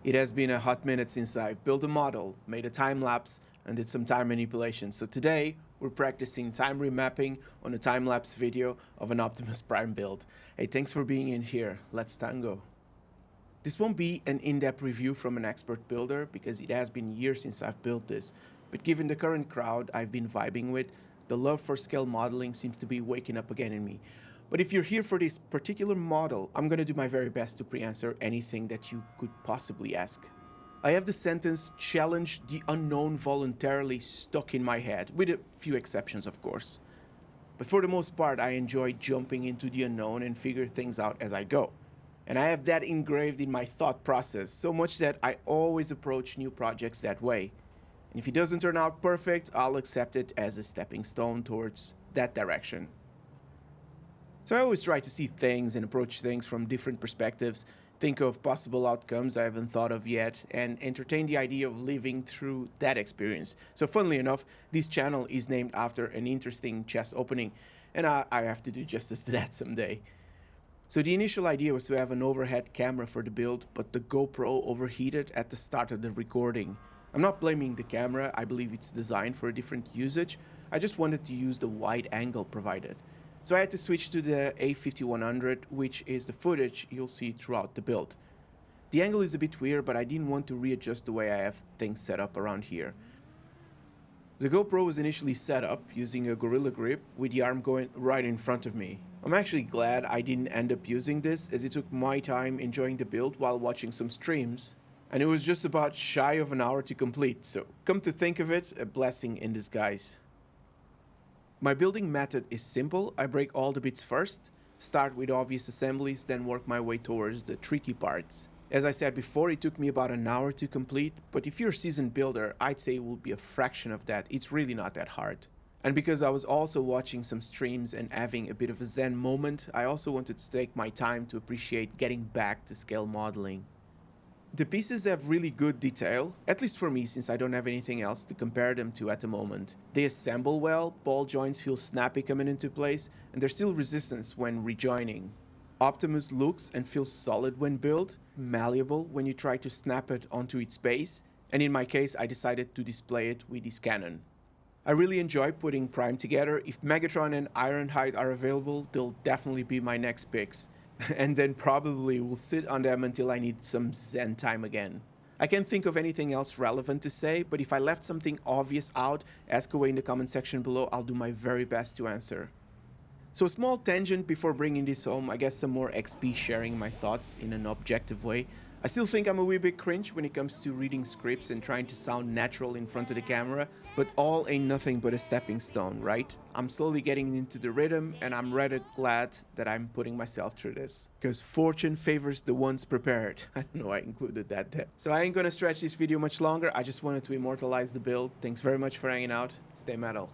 It has been a hot minute since I built a model, made a time lapse, and did some time manipulation. So today, we're practicing time remapping on a time-lapse video of an Optimus Prime build. Hey, thanks for being in here. Let's tango. This won't be an in-depth review from an expert builder because it has been years since I've built this. But given the current crowd I've been vibing with, the love for scale modeling seems to be waking up again in me. But if you're here for this particular model, I'm gonna do my very best to pre-answer anything that you could possibly ask. I have the sentence "challenge the unknown" voluntarily stuck in my head, with a few exceptions of course. But for the most part, I enjoy jumping into the unknown and figure things out as I go. And I have that engraved in my thought process, so much that I always approach new projects that way. And if it doesn't turn out perfect, I'll accept it as a stepping stone towards that direction. So I always try to see things and approach things from different perspectives, think of possible outcomes I haven't thought of yet, and entertain the idea of living through that experience. So funnily enough, this channel is named after an interesting chest opening, and I have to do justice to that someday. So the initial idea was to have an overhead camera for the build, but the GoPro overheated at the start of the recording. I'm not blaming the camera, I believe it's designed for a different usage. I just wanted to use the wide angle provided. So I had to switch to the A5100, which is the footage you'll see throughout the build. The angle is a bit weird, but I didn't want to readjust the way I have things set up around here. The GoPro was initially set up using a Gorilla Grip with the arm going right in front of me. I'm actually glad I didn't end up using this, as it took my time enjoying the build while watching some streams, and it was just about shy of an hour to complete, so come to think of it, a blessing in disguise. My building method is simple. I break all the bits first, start with obvious assemblies, then work my way towards the tricky parts. As I said before, it took me about an hour to complete, but if you're a seasoned builder, I'd say it will be a fraction of that. It's really not that hard. And because I was also watching some streams and having a bit of a zen moment, I also wanted to take my time to appreciate getting back to scale modeling. The pieces have really good detail, at least for me since I don't have anything else to compare them to at the moment. They assemble well, ball joints feel snappy coming into place, and there's still resistance when rejoining. Optimus looks and feels solid when built, malleable when you try to snap it onto its base, and in my case I decided to display it with this cannon. I really enjoy putting Prime together. If Megatron and Ironhide are available, they'll definitely be my next picks. And then probably will sit on them until I need some zen time again. I can't think of anything else relevant to say, but if I left something obvious out, ask away in the comment section below. I'll do my very best to answer. So a small tangent before bringing this home, I guess some more XP sharing my thoughts in an objective way. I still think I'm a wee bit cringe when it comes to reading scripts and trying to sound natural in front of the camera, but all ain't nothing but a stepping stone, right? I'm slowly getting into the rhythm, and I'm rather glad that I'm putting myself through this. Because fortune favors the ones prepared. I don't know I included that there. So I ain't gonna stretch this video much longer, I just wanted to immortalize the build. Thanks very much for hanging out, stay metal.